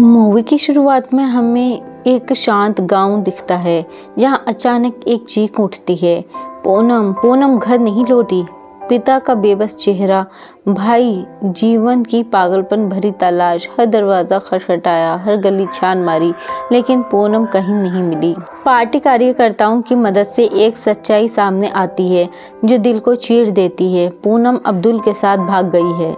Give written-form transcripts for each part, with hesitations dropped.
Movie की शुरुआत में हमें एक शांत गांव दिखता है जहां अचानक एक चीख उठती है, पूनम पूनम घर नहीं लौटी। पिता का बेबस चेहरा, भाई जीवन की पागलपन भरी तलाश, हर दरवाज़ा खटखटाया, हर गली छान मारी, लेकिन पूनम कहीं नहीं मिली। पार्टी कार्यकर्ताओं की मदद से एक सच्चाई सामने आती है जो दिल को चीर देती है। पूनम अब्दुल के साथ भाग गई है,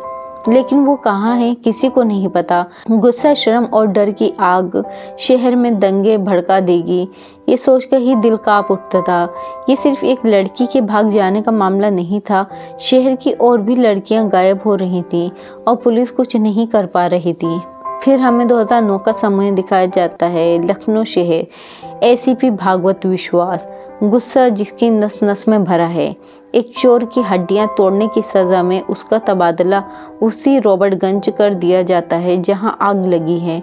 लेकिन वो कहाँ है किसी को नहीं पता। गुस्सा, शर्म और डर की आग शहर में दंगे भड़का देगी, ये सोचकर ही दिल कांप उठता था। ये सिर्फ एक लड़की के भाग जाने का मामला नहीं था, शहर की और भी लड़कियां गायब हो रही थीं और पुलिस कुछ नहीं कर पा रही थी। फिर हमें 2009 का समय दिखाया जाता है, लखनऊ शहर। एसीपी भागवत विश्वास, गुस्सा जिसकी नस नस में भरा है। एक चोर की हड्डियां तोड़ने की सज़ा में उसका तबादला उसी रॉबर्टगंज कर दिया जाता है जहां आग लगी है।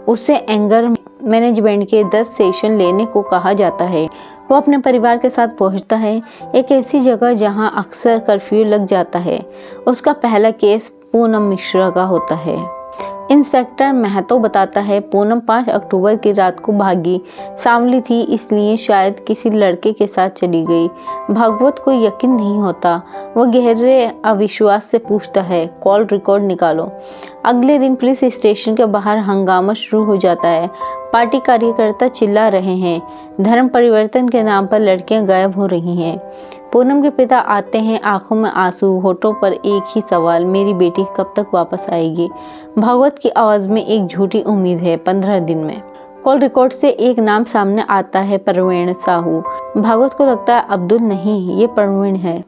उसे एंगर मैनेजमेंट के 10 सेशन लेने को कहा जाता है। वो अपने परिवार के साथ पहुंचता है एक ऐसी जगह जहां अक्सर कर्फ्यू लग जाता है। उसका पहला केस पूनम मिश्रा का होता है। इंस्पेक्टर महतो बताता है, पूनम 5 अक्टूबर की रात को भागी। सांवली थी, इसलिए शायद किसी लड़के के साथ चली गई। भागवत को यकीन नहीं होता। वो गहरे अविश्वास से पूछता है, कॉल रिकॉर्ड निकालो। अगले दिन पुलिस स्टेशन के बाहर हंगामा शुरू हो जाता है। पार्टी कार्यकर्ता चिल्ला रहे हैं, धर्म परिवर्तन के नाम पर लड़कियां गायब हो रही हैं। पूनम के पिता आते हैं, आंखों में आंसू, होठों पर एक ही सवाल, मेरी बेटी कब तक वापस आएगी। भागवत की आवाज़ में एक झूठी उम्मीद है, 15 दिन में। कॉल रिकॉर्ड से एक नाम सामने आता है, परवीन साहू। भागवत को लगता है अब्दुल नहीं, ये परवीन है।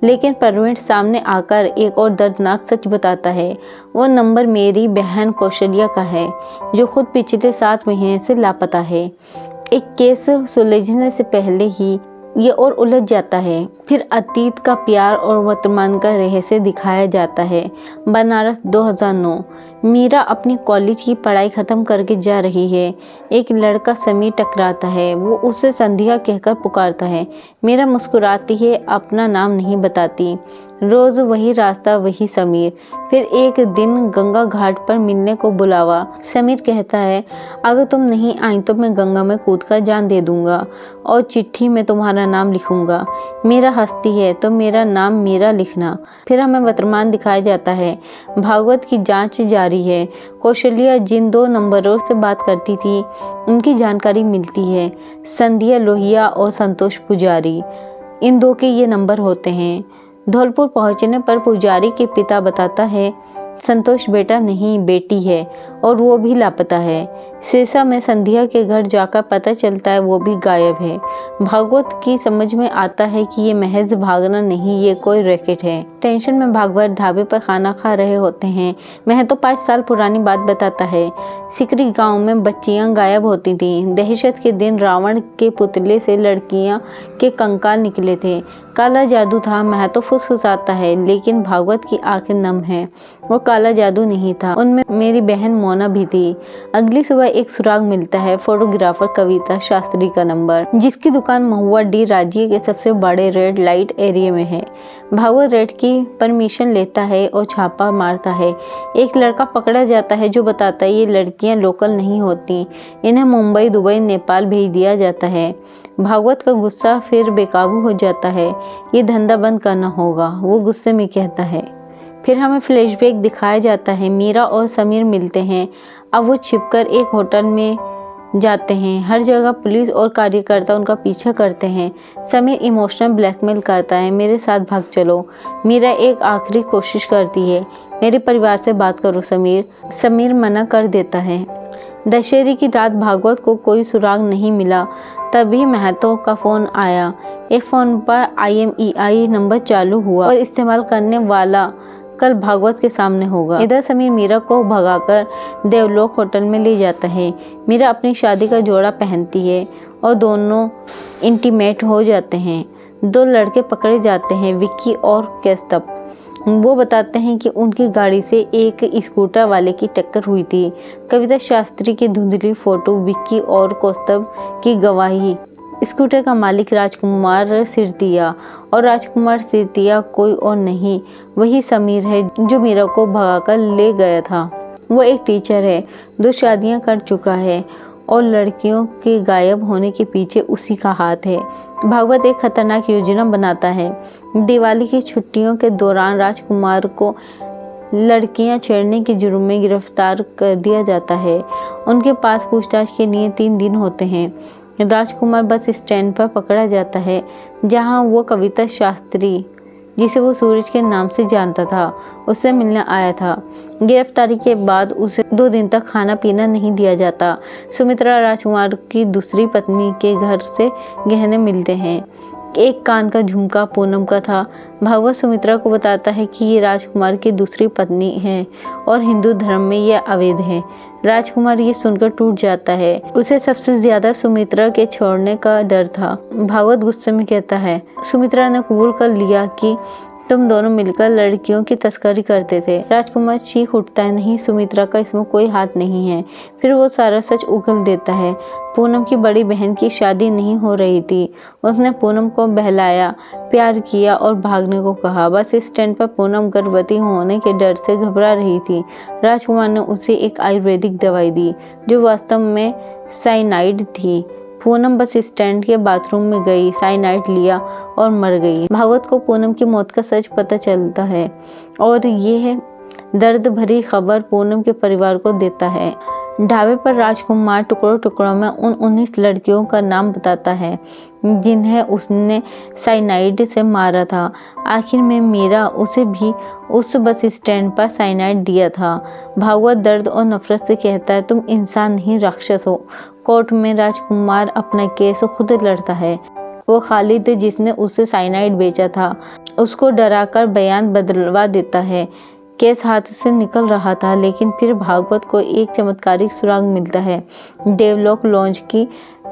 लेकिन परवीन सामने आकर एक और दर्दनाक सच बताता है। वो नंबर मेरी बहन कौशल्या का है, जो खुद पिछले 7 महीने से लापता है। एक केस सुलझने से पहले ही ये और उलझ जाता है। फिर अतीत का प्यार और वर्तमान का रहस्य दिखाया जाता है। बनारस 2009। मीरा अपनी कॉलेज की पढ़ाई ख़त्म करके जा रही है। एक लड़का समीर टकराता है। वो उसे संध्या कहकर पुकारता है। मीरा मुस्कुराती है, अपना नाम नहीं बताती। रोज़ वही रास्ता, वही समीर। फिर एक दिन गंगा घाट पर मिलने को बुलावा। समीर कहता है, अगर तुम नहीं आई तो मैं गंगा में कूदकर जान दे दूंगा और चिट्ठी में तुम्हारा नाम लिखूंगा। मीरा हंसती है, तो मेरा नाम मीरा लिखना। फिर हमें वर्तमान दिखाया जाता है। भागवत की जांच जारी है। कौशल्या जिन 2 नंबरों से बात करती थी, उनकी जानकारी मिलती है। संध्या लोहिया और संतोष पुजारी, इन 2 के ये नंबर होते हैं। धौलपुर पहुंचने पर पुजारी के पिता बताता है, संतोष बेटा नहीं, बेटी है और वो भी लापता है। सिरसा में संध्या के घर जाकर पता चलता है वो भी गायब है। भागवत की समझ में आता है कि ये महज भागना नहीं, ये कोई रैकेट है। टेंशन में भागवत ढाबे पर खाना खा रहे होते हैं। वह तो 5 साल पुरानी बात बताता है। सिकरी गांव में बच्चियां गायब होती थीं। दहशत के दिन रावण के पुतले से लड़कियां के कंकाल निकले थे। काला जादू था। महतो फुसफुसाता है, लेकिन भागवत की आंखें नम हैं। वो काला जादू नहीं था, उनमें मेरी बहन मोना भी थी। अगली सुबह एक सुराग मिलता है, फोटोग्राफर कविता शास्त्री का नंबर, जिसकी दुकान महुआ डी राज्य के सबसे बड़े रेड लाइट एरिया में है। भागवत रेड की परमिशन लेता है और छापा मारता है। एक लड़का पकड़ा जाता है जो बताता है ये लड़कियां लोकल नहीं होती, इन्हें मुंबई, दुबई, नेपाल भेज दिया जाता है। भागवत का गुस्सा फिर बेकाबू हो जाता है। ये धंधा बंद करना होगा, वो गुस्से में कहता है। फिर हमें फ्लैशबैक दिखाया जाता है। मीरा और समीर मिलते हैं। अब वो छिपकर एक होटल में जाते हैं। हर जगह पुलिस और कार्यकर्ता उनका पीछा करते हैं। समीर इमोशनल ब्लैकमेल करता है, मेरे साथ भाग चलो। मीरा एक आखिरी कोशिश करती है, मेरे परिवार से बात करो समीर। समीर मना कर देता है। दशहरे की रात भागवत को कोई सुराग नहीं मिला। तभी महतो का फ़ोन आया। एक फ़ोन पर IMEI नंबर चालू हुआ और इस्तेमाल करने वाला कल भागवत के सामने होगा। इधर समीर मीरा को भगाकर देवलोक होटल में ले जाता है। मीरा अपनी शादी का जोड़ा पहनती है और दोनों इंटीमेट हो जाते हैं। 2 लड़के पकड़े जाते हैं, विक्की और कौस्तभ। वो बताते हैं कि उनकी गाड़ी से एक स्कूटर वाले की टक्कर हुई थी। कविता शास्त्री की धुंधली फोटो, विक्की और कौस्तभ की गवाही। स्कूटर का मालिक राजकुमार सिरतिया, और राजकुमार सिरतिया कोई और नहीं, वही समीर है जो मीरा को भगाकर ले गया था। वो एक टीचर है, 2 शादियां कर चुका है और लड़कियों के गायब होने के पीछे उसी का हाथ है। भागवत एक खतरनाक योजना बनाता है। दिवाली की छुट्टियों के दौरान राजकुमार को लड़कियां छेड़ने के जुर्म में गिरफ्तार कर दिया जाता है। उनके पास पूछताछ के लिए 3 दिन होते हैं। राजकुमार बस स्टैंड पर पकड़ा जाता है, जहां वो कविता शास्त्री, जिसे वो सूरज के नाम से जानता था, उससे मिलने आया था। गिरफ्तारी के बाद उसे 2 दिन तक खाना पीना नहीं दिया जाता। सुमित्रा राजकुमार की दूसरी पत्नी के घर से गहने मिलते हैं। एक कान का झुमका पूनम का था। भागवत सुमित्रा को बताता है कि ये राजकुमार की दूसरी पत्नी है और हिंदू धर्म में यह अवैध है। राजकुमार ये सुनकर टूट जाता है। उसे सबसे ज्यादा सुमित्रा के छोड़ने का डर था। भागवत गुस्से में कहता है, सुमित्रा ने कबूल कर लिया कि तुम दोनों मिलकर लड़कियों की तस्करी करते थे। राजकुमार चीख उठता है, नहीं, सुमित्रा का इसमें कोई हाथ नहीं है। फिर वो सारा सच उगल देता है। पूनम की बड़ी बहन की शादी नहीं हो रही थी। उसने पूनम को बहलाया, प्यार किया और भागने को कहा। बस स्टैंड पर पूनम गर्भवती होने के डर से घबरा रही थी। राजकुमार ने उसे एक आयुर्वेदिक दवाई दी, जो वास्तव में साइनाइड थी। पूनम बस स्टैंड के बाथरूम में गई, साइनाइड लिया और मर गई। भागवत को पूनम की मौत का सच पता चलता है और यह दर्द भरी खबर पूनम के परिवार को देता है। ढाबे पर राजकुमार टुकड़ों टुकड़ों में उन 19 लड़कियों का नाम बताता है जिन्हें उसने साइनाइड से मारा था। आखिर में मीरा, उसे भी उस बस स्टैंड पर साइनाइड दिया था। भागवत दर्द और नफरत से कहता है, तुम इंसान नहीं राक्षस हो। कोर्ट में राजकुमार अपना केस खुद लड़ता है। वो खालिद, जिसने उसे साइनाइड बेचा था, उसको डराकर बयान बदलवा देता है। केस हाथ से निकल रहा था, लेकिन फिर भागवत को एक चमत्कारिक सुराग मिलता है। देवलोक लॉन्ज की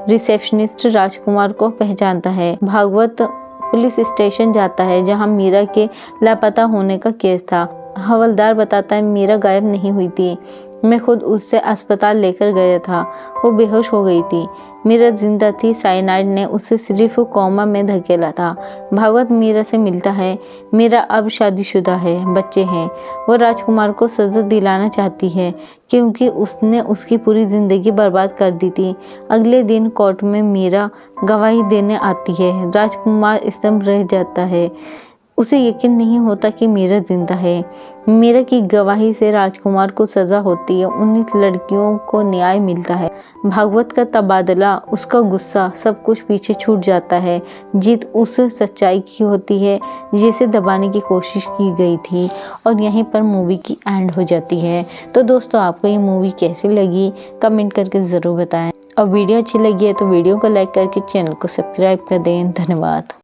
रिसेप्शनिस्ट राजकुमार को पहचानता है। भागवत पुलिस स्टेशन जाता है, जहां मीरा के लापता होने का केस था। हवलदार बताता है, मीरा गायब नहीं हुई थी, मैं खुद उससे अस्पताल लेकर गया था। वो बेहोश हो गई थी। मीरा जिंदा थी, साइनाइड ने उसे सिर्फ कोमा में धकेला था। भागवत मीरा से मिलता है। मीरा अब शादीशुदा है, बच्चे हैं। वो राजकुमार को सजा दिलाना चाहती है क्योंकि उसने उसकी पूरी जिंदगी बर्बाद कर दी थी। अगले दिन कोर्ट में मीरा गवाही देने आती है। राजकुमार स्तंभ रह जाता है। उसे यकीन नहीं होता कि मीरा जिंदा है। मीरा की गवाही से राजकुमार को सजा होती है। 19 लड़कियों को न्याय मिलता है। भागवत का तबादला, उसका गुस्सा, सब कुछ पीछे छूट जाता है। जीत उस सच्चाई की होती है जिसे दबाने की कोशिश की गई थी। और यहीं पर मूवी की एंड हो जाती है। तो दोस्तों, आपको ये मूवी कैसी लगी कमेंट करके ज़रूर बताएं। और वीडियो अच्छी लगी है तो वीडियो को लाइक करके चैनल को सब्सक्राइब कर दें। धन्यवाद।